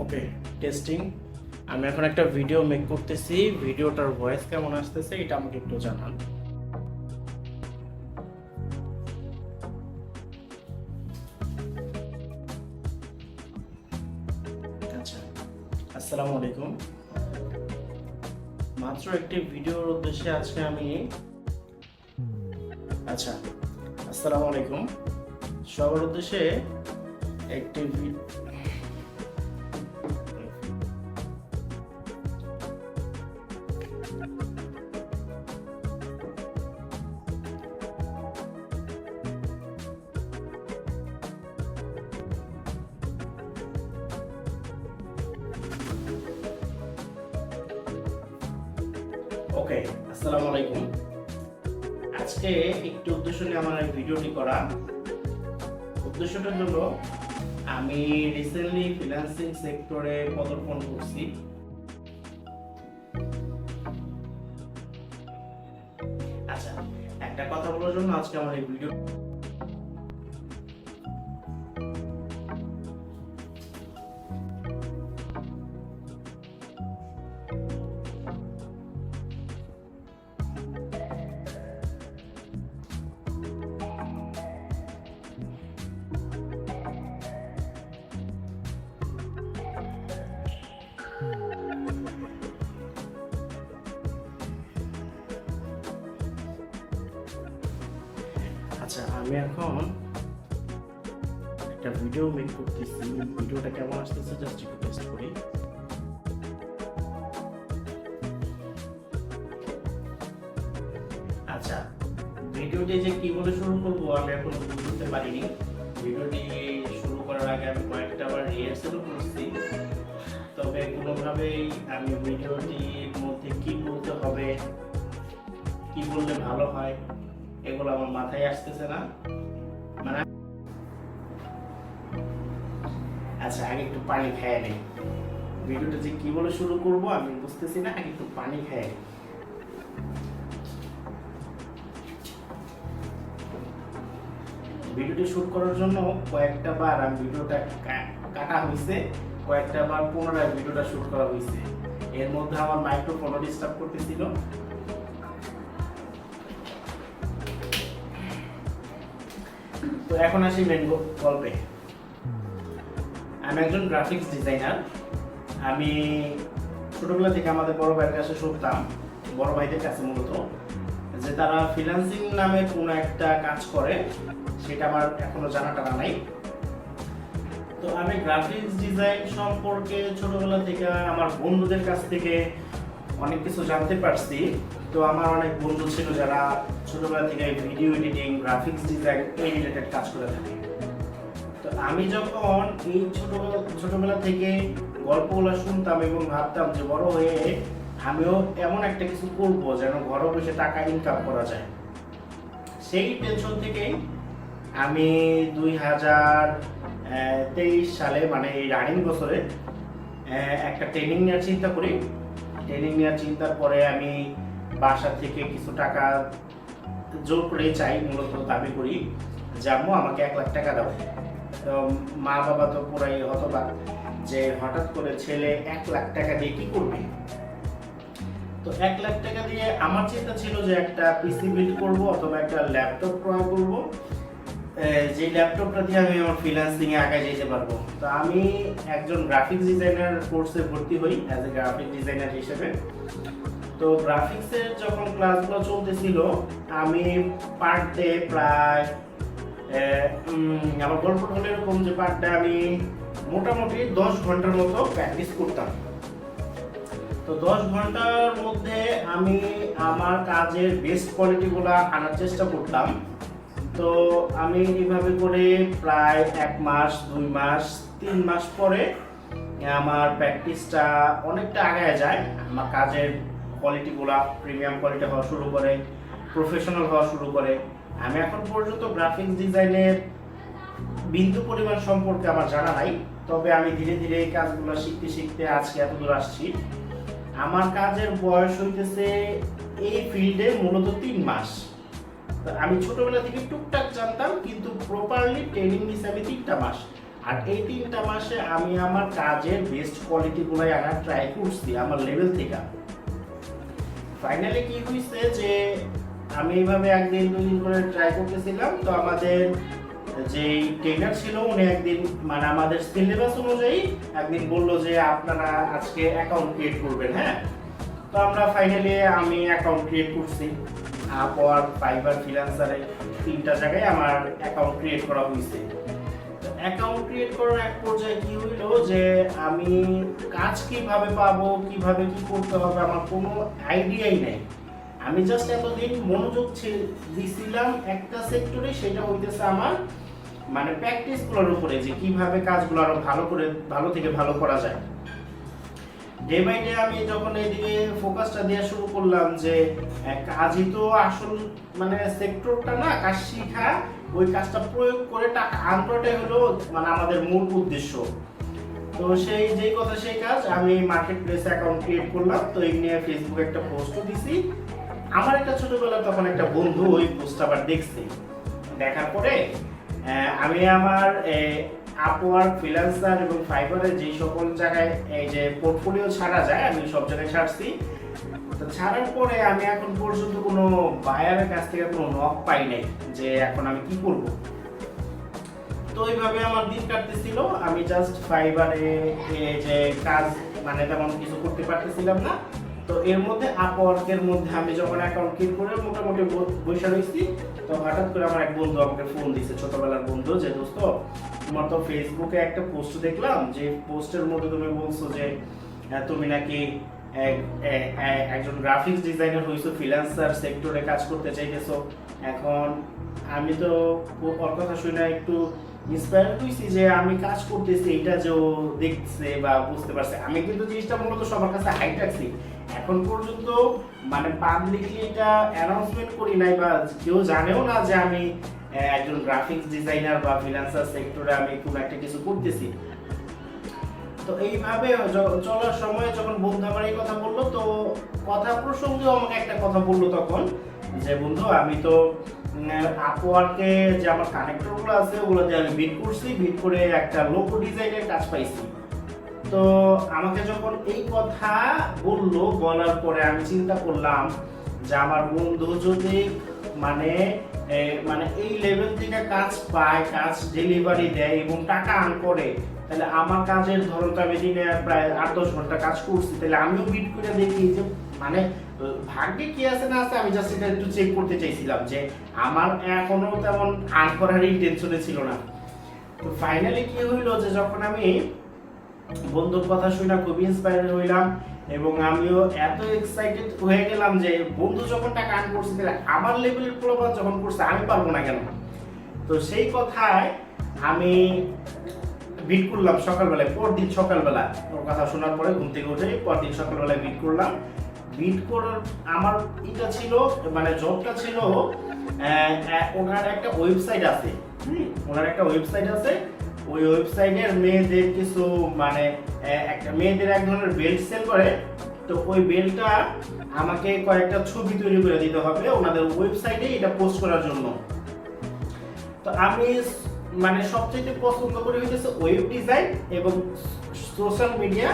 ওকে, testing. আমি এখন একটা ভিডিও মেক করতেছি, ভিডিওটার ভয়েস কেমন আসতেছে এটা আমাকে একটু জানান। আচ্ছা, আসসালামু আলাইকুম। মাত্র একটি ভিডিওর উদ্দেশ্যে আজকে আমি আসসালামু আলাইকুম, সবার উদ্দেশ্যে একটি ওকে, আসসালামু আলাইকুম। আজকে একটি উদ্দেশ্য নিয়ে আমার এই ভিডিওটি করা। উদ্দেশ্যটা হলো, আমি রিসেন্টলি ফ্রিল্যান্সিং সেক্টরে পদার্পণ করছি। আচ্ছা, একটা কথা বলার জন্য আজকে আমার এই ভিডিও। আচ্ছা, আমি এখন একটা ভিডিও মেক করতেছি, ভিডিওটা কেমন আসতেছে জাস্ট একটু টেস্ট করি। আচ্ছা, ভিডিওটি যে কি বলে শুরু করব আমি এখন বুঝতে পারিনি। ভিডিওটি শুরু করার আগে আমি কয়েকটা বার রিহার্সালও করছি, তবে কোনোভাবেই আমি ভিডিওটির মধ্যে কি বলতে হবে, কি বললে ভালো হয়, এগুলো আমার মাথায় আসতেছে না। মানে আচ্ছা, আগে একটু পানি খেয়ে নেই। ভিডিওটা যে কি বলে শুরু করব আমি বুঝতেছি না, আগে একটু পানি খেয়ে নেই। ভিডিওটি শুট করার জন্য কয়েকটা বার আমি ভিডিওটা কাটা হয়েছে, কয়েকটা বার পুনরায় ভিডিওটা শুট করা হয়েছে। এর মধ্যে আমার মাইক্রোফোনও ডিস্টার্ব করতেছিল। তো এখন আসি মেন গল্পে। আমি একজন গ্রাফিক্স ডিজাইনার। আমি ছোটবেলা থেকে আমাদের বড় ভাইয়ের কাছে শুনতাম, বড় ভাইদের কাছে মূলত, যে তারা ফ্রিল্যান্সিং নামে কোনো একটা কাজ করে, সেটা আমার এখনো জানাটা নাই। তো আমি গ্রাফিক্স ডিজাইন সম্পর্কে ছোটবেলা থেকে আমার বন্ধুদের কাছ থেকে অনেক কিছু জানতে পারছি। তো আমার অনেক বন্ধু ছিল যারা ছোটবেলা থেকে ভিডিও এডিটিং, গ্রাফিক্স ডিজাইন এই রিলেটেড কাজ করে থাকে। তো আমি যখন এই ছোটবেলা থেকে গল্পগুলো শুনতাম এবং ভাবতাম যে বড় হয়ে আমিও এমন একটা কিছু করব যেন ঘরে বসে টাকা ইনকাম করা যায়, সেই টেনশন থেকেই আমি 2023 সালে, মানে এই রানিং বছরে, একটা ট্রেনিং নেওয়ার চিন্তা করি। ট্রেনিং নেওয়ার চিন্তার পরে আমি বাসা থেকে কিছু টাকা জোর করে চাই, মূলত দাবি করি যে আম্মু আমাকে 1 লাখ টাকা দাও। তো মা বাবা তো পুরাই হতবাক যে হঠাৎ করে ছেলে 1 লাখ টাকা দিয়ে কি করবে। তো 1 লাখ টাকা দিয়ে আমার চিন্তা ছিল যে একটা পিসি বিল্ড করব অথবা একটা ল্যাপটপ ক্রয় করব, যে ল্যাপটপটা দিয়ে আমি আমার ফ্রিল্যান্সিং এ আগায় যেতে পারবো। তো আমি একজন গ্রাফিক্স ডিজাইনার কোর্সে ভর্তি হই অ্যাজ এ গ্রাফিক ডিজাইনার হিসেবে। তো গ্রাফিক্সের যখন ক্লাসগুলো চলতেছিল, আমি পার ডে প্রায় আমার গল্প হলো এরকম যে পার ডে আমি মোটামুটি 10 ঘন্টার মতো প্র্যাকটিস করতাম। তো 10 ঘন্টার মধ্যে আমি আমার কাজের বেস্ট কোয়ালিটিগুলো আনার চেষ্টা করতাম। তো আমি এইভাবে করে প্রায় 1 মাস, 2 মাস, 3 মাস পরে আমার প্র্যাকটিসটা অনেকটা আগায় যায়। আমার কাজের কোয়ালিটিগুলো প্রিমিয়াম কোয়ালিটি হওয়া শুরু করে, প্রফেশনাল হওয়া শুরু করে। আমি এখন পর্যন্ত গ্রাফিক্স ডিজাইনের বিন্দু পরিমাণ সম্পর্কে আমার জানা নাই, তবে আমি ধীরে ধীরে এই কাজগুলো শিখতে শিখতে আজকে এত দূর আসছি। আমার কাজের বয়স হইতেছে এই ফিল্ডে মূলত 3 মাস। আমি ছোটবেলা থেকে টুকটাক জানতাম, কিন্তু প্রপারলি ট্রেনিং নিছি আমি 3টা মাস। আর এই 3টা মাসে আমি আমার কাজের বেস্ট কোয়ালিটিগুলাই আনার ট্রাই করছি আমার লেভেল থেকে। ফাইনালি কি হয়েছে যে আমি এইভাবে একদিন 2 দিন করে ট্রাই করতেছিলাম, তো আমাদের যে ট্রেনার ছিল উনি একদিন মানে আমাদের সিলেবাস অনুযায়ী একদিন বললো যে আপনারা আজকে অ্যাকাউন্ট ক্রিয়েট করবেন। হ্যাঁ, তো আমরা ফাইনালি আমি অ্যাকাউন্ট ক্রিয়েট করছি। আপওয়ার্ক, ফাইবার, ফ্রিল্যান্সারে 3টা জায়গায় আমার অ্যাকাউন্ট ক্রিয়েট করা হয়েছে। তো অ্যাকাউন্ট ক্রিয়েট করার এক পর্যায়ে কি হইলো যে আমি কাজ কিভাবে পাবো, কিভাবে কি করতে হবে আমার কোনো আইডিয়াই নেই। আমি জাস্ট এতদিন মনোযোগ দিছিলাম একটা সেক্টরে, সেটা হইতেছে আমার মানে প্র্যাকটিসগুলোর উপরে, যে কিভাবে কাজগুলো আরো ভালো থেকে ভালো করা যায়। ডে বাই ডে আমি যখন এইদিকে ফোকাসটা দেওয়া শুরু করলাম যে কাজই তো আসল মানে সেক্টরটা না, কাজ শিখা, ওই কাজটা প্রয়োগ করে টাকা আনটাই হলো মানে আমাদের মূল উদ্দেশ্য। তো সেই যেই কথা সেই কাজ, আমি মার্কেট প্লেস অ্যাকাউন্ট ক্রিয়েট করলাম। তো এই নিয়ে ফেসবুকে একটা পোস্টও দিছি। আমার একটা ছোটবেলা তখন একটা বন্ধু ওই পোস্ট আবার দেখছি, দেখার পরে আমি আমার আপওয়ার্ক, ফ্রিল্যান্সার এবং ফাইবারের যে সকল জায়গায় এই যে পোর্টফোলিও ছাড়া যায় আমি সব জায়গায় ছাড়ছি। তো ছাড়ার পরে আমি এখন পর্যন্ত কোনো বায়ারের কাছ থেকে কোনো নক পাই নাই যে এখন আমি কি করব। তো এইভাবে আমার দিন কাটতেছিল। আমি জাস্ট ফাইবারে যে কাজ মানে তেমন কিছু করতে পারতেছিলাম না। তো এর মধ্যে আপওয়ার্কের মধ্যে আমি যখন অ্যাকাউন্ট ক্রিয়েট করে মোটামুটি বসে রয়েছি, তো হঠাৎ করে আমার এক বন্ধু আমাকে ফোন দিয়েছে, ছোটবেলার বন্ধু, যে দোস্ত তোমার তো ফেসবুকে একটা পোস্ট দেখলাম, যে পোস্টের মধ্যে তুমি বলছো যে তুমি নাকি একজন গ্রাফিক্স ডিজাইনার হইছো, ফ্রিল্যান্সার সেক্টরে কাজ করতে চাইতেছো। এখন আমি তো ওর কথা শুনে একটু ইন্সপায়ার হইছি যে আমি কাজ করতেছি, এটা যে ও দেখছে বা বুঝতে পারছে। আমি কিন্তু জিনিসটা মূলত সবার কাছে হাইড রাখছি, এখন পর্যন্ত মানে পাবলিকলি এটা অ্যানাউন্সমেন্ট করি নাই বা কেউ জানেও না যে আমি একজন গ্রাফিক্স ডিজাইনার বা ফ্রিল্যান্সার সেক্টরে আমি কোনো একটা কিছু করতেছি। তো এইভাবে চলার সময় যখন বন্ধু আমার এই কথা বললো, তো কথা প্রসঙ্গেও আমাকে একটা কথা বললো তখন, যে বন্ধু আমি তো আপওয়ার্কে যে আমার কানেক্টরগুলো আছে ওগুলো দিয়ে আমি বিড করছি, বিড করে একটা লোগো ডিজাইনের কাজ পাইছি। তো আমাকে যখন এই কথা বললো, বলার পরে আমি চিন্তা করলাম যে আমার বন্ধু যদি মানে মানে এই লেভেল থেকে কাজ পায়, কাজ ডেলিভারি দেয় এবং টাকা আর্ন করে, তাহলে আমার কাজের ধরনটা আমি দিনে প্রায় 8-10 ঘন্টা কাজ করছি, তাহলে আমিও বিট করে দেখি যে মানে ভাগ্যে কি আছে না আছে। আমি জাস্ট এটা একটু চেক করতে চাইছিলাম যে আমার এখনো তেমন আর্ন করার ইন্টেনশনে ছিল না। তো ফাইনালি কি হইলো যে যখন আমি বন্ধুর কথা শুনে খুব ইন্সপায়ার হইলাম এবং আমিও এত এক্সাইটেড হয়ে গেলাম যে বন্ধু যখন টাকা আর্ন করছে, তাহলে আমার লেভেলের প্রভাব যখন করছে আমি পারবো না কেন। তো সেই কথায় আমি বিট করলাম সকালবেলায়, পরদিন সকালবেলা ওর কথা শোনার পরে ঘুম থেকে উঠে পরদিন সকালবেলায় বিট করলাম। বিট করার আমার এটা ছিল মানে জবটা ছিল ওনার একটা ওয়েবসাইট আছে, ওনার একটা ওয়েবসাইট আছে। ওই ওয়েবসাইটের মেয়েদের কিছু মানে একটা মেয়েদের এক ধরনের বেল্ট সেল করে। তো ওই বেল্টটা আমাকে কয়েকটা ছবি তৈরি করে দিতে হবে ওনাদের ওয়েবসাইটে এটা পোস্ট করার জন্য। তো আমি মানে সবচেয়ে পছন্দ করি হচ্ছে ওয়েব ডিজাইন এবং সোশ্যাল মিডিয়া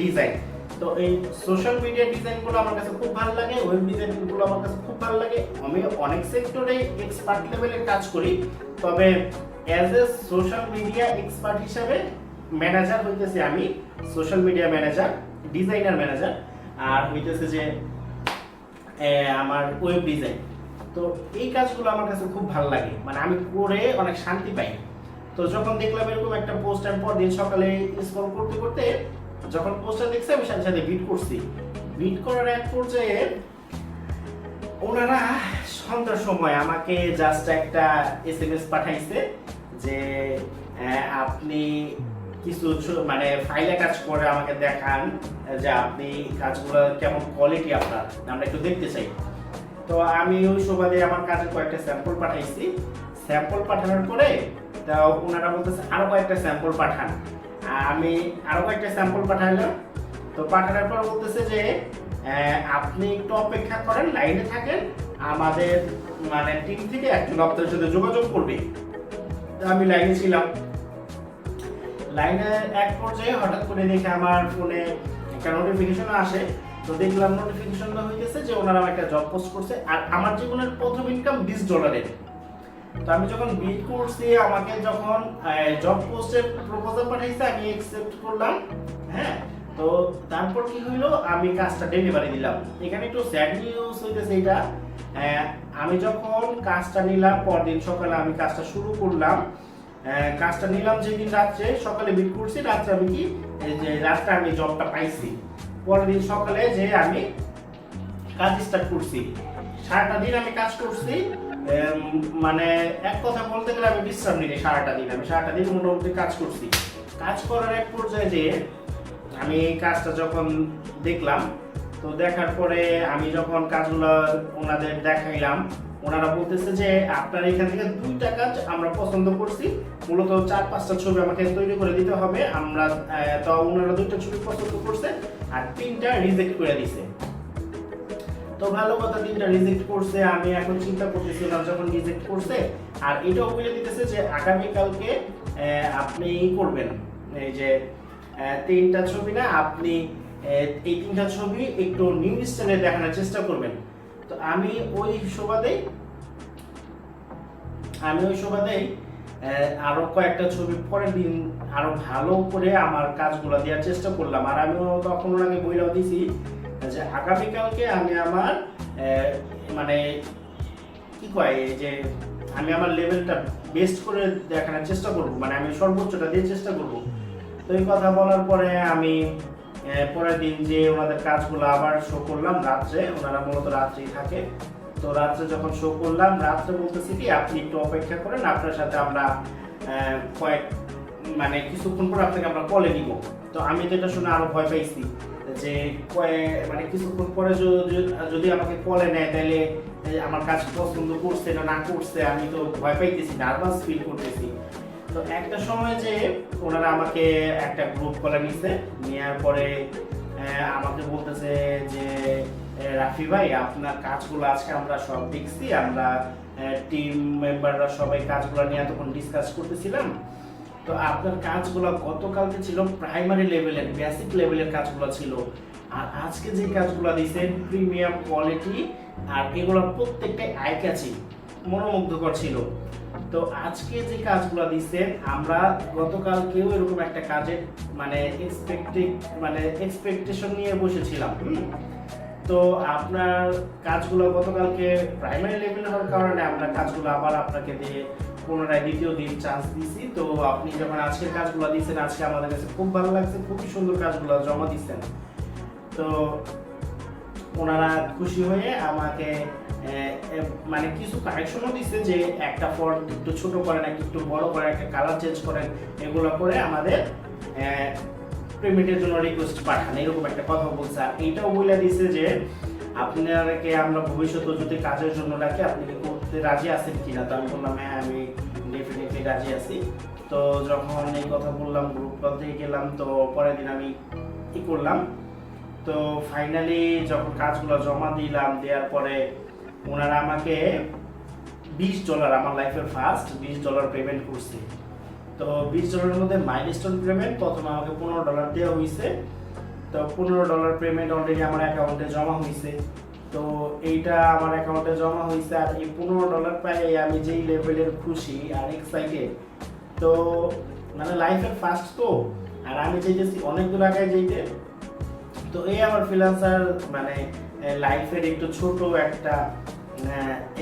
ডিজাইন। তো এই সোশ্যাল মিডিয়া ডিজাইনগুলো আমার কাছে খুব ভালো লাগে, ওয়েব ডিজাইনগুলো আমার কাছে খুব ভালো লাগে। আমি অনেক সেক্টরে এক্সপার্ট লেভেলের কাজ করি, তবে as a social media expert হিসাবে ম্যানেজার হইতেছে আমি, social media manager, designer manager, আর হইতেছে যে আমার ওয়েব ডিজাইন। তো এই কাজগুলো আমার কাছে খুব ভালো লাগে, মানে আমি করে অনেক শান্তি পাই। তো যখন দেখলাম এরকম একটা পোস্ট, আমি পরদিন সকালে স্ক্রল করতে করতে যখন পোস্টটা দেখছি আমি সাথে সাথে বিট করছি। বিট করার এক পর্যায়ে ওনারা সন্ধ্যার সময় আমাকে জাস্ট একটা SMS পাঠাইছে যে আপনি কিছু মানে ফাইলে কাজ করে আমাকে দেখান যে আপনি কাজগুলো কেমন কোয়ালিটি আপনার, আমরা একটু দেখতে চাই। তো আমি ওই সুবাদে আমার কাজের কয়েকটা স্যাম্পল পাঠাইছি। স্যাম্পল পাঠানোর পরে তা ওনারা বলতেছে আরো কয়েকটা স্যাম্পল পাঠান। আমি আরো কয়েকটা স্যাম্পল পাঠাইলাম। তো পাঠানোর পর বলতেছে যে আপনি একটু অপেক্ষা করেন, লাইনে থাকেন, আমাদের মানে টিম থেকে একজন আপনার সাথে যোগাযোগ করবে। তো আমি লাইনে ছিলাম। লাইনের এক পর্যায়ে হঠাৎ করে দেখে আমার ফোনে একটা নোটিফিকেশন আসে। তো দেখলাম নোটিফিকেশনটা হইতেছে যে ওনারা একটা জব পোস্ট করছে, আর আমার জীবনের প্রথম ইনকাম $20। তো আমি যখন বিড করছি, আমাকে যখন জব পোস্টের প্রপোজাল পাঠাইছে, আমি অ্যাকসেপ্ট করলাম। হ্যাঁ, তো তারপর কি হইলো, আমি কাজটা ডেলিভারি দিলাম। এখানে একটু স্যাড নিউজ হইতেছে এটা, আমি যখন কাজটা নিলাম পরদিন সকালে আমি কাজটা শুরু করলাম। কাজটা নিলাম যেদিন রাত্রে, সকালে বিড করছি, রাত্রে আমি কি যে রাত্রে আমি জবটা পাইছি। পরের দিন সকালে যে আমি কাজ স্টার্ট করছি, সারাটা দিন আমি কাজ করছি। মানে এক কথা বলতে গেলে আমি বিশ্রাম নিই সারাটা দিন, আমি সারাটা দিন মোটামুটি কাজ করছি। কাজ করার এক পর্যায়ে যে আমি কাজটা যখন দেখলাম, তো দেখার পরে আমি যখন কাজগুলো ওনাদের দেখাইলাম, ওনারা বলতেছে যে আপনার এখান থেকে 2টা কাজ আমরা পছন্দ করছি, মূলত 4-5টা ছবি আমাকে তৈরি করে দিতে হবে। আমরা তো ওনারা 2টা ছবি পছন্দ করছে আর 3টা রিজেক্ট করে দিছে। তো ভালো কথা, 3টা রিজেক্ট করছে। আমি এখন চিন্তা করতেছি ওনারা যখন রিজেক্ট করছে, আর এটাও বলে দিতেছে যে আগামীকালকে আপনি করবেন এই যে 3টা ছবি না, আপনি এই 3টা ছবি একটু নিউ স্টাইলে দেখানোর চেষ্টা করবেন। তো আমি ওই সুবাদেই আরো কয়েকটা ছবি পরের দিন আরো ভালো করে আমার কাজগুলো দেওয়ার চেষ্টা করলাম। আর আমিও তখন ওনাকে বইলাও দিছি যে আগামীকালকে আমি আমার মানে কি কয় যে আমি আমার লেভেলটা বেস্ট করে দেখানোর চেষ্টা করব, মানে আমি সর্বোচ্চটা দিয়ে চেষ্টা করব। তো এই কথা বলার পরে আমি পরের দিন যে ওনাদের কাজগুলো আবার শো করলাম রাত্রে, ওনারা মূলত রাত্রেই থাকে। তো রাত্রে যখন শো করলাম, রাত্রে বলতেছি কি আপনি একটু অপেক্ষা করেন, আপনার সাথে আমরা মানে কিছুক্ষণ পর আপনাকে আমরা কলে নিব। তো আমি তো এটা শুনে আরো ভয় পাইছি যে মানে কিছুক্ষণ পরে যদি আমাকে কলে নেয় তাহলে আমার কাজ পছন্দ করছে না করছে, আমি তো ভয় পাইতেছি, নার্ভাস ফিল করতেছি। তো একটা সময় যে ওনারা আমাকে একটা গ্রুপ কলে নিছে, নেওয়ার পরে আমাকে বলতেছে যে রাফি ভাই, আপনার কাজগুলো আজকে আমরা সব দেখছি, আমরা টিম মেম্বাররা সবাই কাজগুলো নিয়ে তখন ডিসকাস করতেছিলাম। তো আপনার কাজগুলো গতকালকে ছিল প্রাইমারি লেভেলের, বেসিক লেভেলের কাজগুলো ছিল, আর আজকে যে কাজগুলো দিয়েছেন প্রিমিয়াম কোয়ালিটি, আর এগুলোর প্রত্যেকটাই আই ক্যাচিং, মনোমুগ্ধকর ছিল। তো আজকে যে কাজগুলো দিচ্ছেন, আমরা গতকালকেও এরকম একটা কাজের মানে এক্সপেকটেশন নিয়ে বসেছিলাম। তো আপনার কাজগুলো গতকালকে প্রাইমারি লেভেল হওয়ার কারণে আমরা কাজগুলো আবার আপনাকে দিয়ে পুনরায় দ্বিতীয় দিন চান্স দিছি। তো আপনি যখন আজকের কাজগুলো দিচ্ছেন, আজকে আমাদের কাছে খুব ভালো লাগছে, খুবই সুন্দর কাজগুলো জমা দিচ্ছেন। তো ওনারা খুশি হয়ে আমাকে মানে কিছু কারেকশনও দিচ্ছে যে একটা ফন্ট একটু ছোট করেন, একটু বড় করেন, একটা কালার চেঞ্জ করেন, এগুলো করে আমাদের পেমেন্টের জন্য রিকোয়েস্ট পাঠান, এরকম একটা কথা বলছে। আর এইটাও বলে দিচ্ছে যে আপনাকে আমরা ভবিষ্যতে যদি কাজের জন্য ডাকি, আপনি কি করতে রাজি আছেন কিনা। তো আমি বললাম হ্যাঁ, আমি ডেফিনেটলি রাজি আছি। তো যখন এই কথা বললাম, গ্রুপ কল থেকে গেলাম, তো পরের দিন আমি কি করলাম, তো ফাইনালি যখন কাজগুলো জমা দিলাম, দেওয়ার পরে ওনারা আমাকে $20, আমার লাইফের ফার্স্ট $20 পেমেন্ট করছে। তো $20 মধ্যে মাইলস্টোন পেমেন্ট প্রথমে আমাকে $15 দেওয়া হয়েছে। তো $15 পেমেন্ট অলরেডি আমার অ্যাকাউন্টে জমা হয়েছে। তো এইটা আমার অ্যাকাউন্টে জমা হয়েছে, আর এই $15 পাই আমি যেই লেভেলের খুশি আর এক্সাইটেড। তো মানে লাইফের ফার্স্ট তো, আর আমি চাইতেছি অনেক দূর আগে যেতে। তো এই আমার ফ্রিল্যান্সার মানে লাইফের একটু ছোট একটা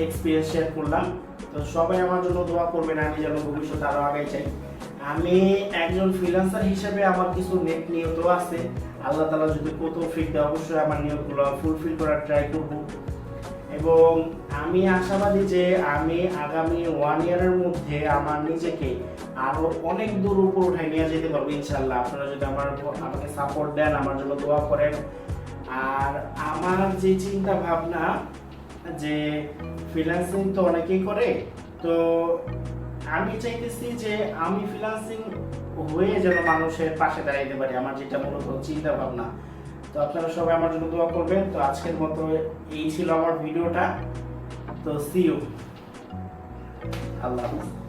এক্সপিরিয়েন্স শেয়ার করলাম। তো সবাই আমার জন্য দোয়া করবেন, আমি যেন ভবিষ্যতে আরো আগে চাই। আমি একজন ফ্রিল্যান্সার হিসেবে আমার কিছু নেট নিয়ত আছে, আল্লাহ তাআলা যদি তৌফিক দেয় অবশ্যই আমার নিয়তগুলো ফুলফিল করার ট্রাই করব। এবং আমি আশাবাদী যে আমি আগামী 1 ইয়ারের মধ্যে আমার নিজেকে আরো অনেক দূর উপর উঠাই নিয়ে যেতে পারবো ইনশাআল্লাহ। আপনারা যদি আমাকে সাপোর্ট দেন, আমার জন্য দোয়া করেন। আর আমার যে চিন্তা ভাবনা যে ফ্রিল্যান্সিং তো অনেকেই করে, তো আমি চাইতেছি যে আমি ফ্রিল্যান্সিং হয়ে যেন মানুষের পাশে দাঁড়াইতে পারি, আমার যেটা মূলত চিন্তা ভাবনা। তো আপনারা সবাই আমার জন্য দোয়া করবেন। তো আজকের মতো এই ছিল আমার ভিডিওটা। তো সি ইউ, আল্লাহ হাফেজ।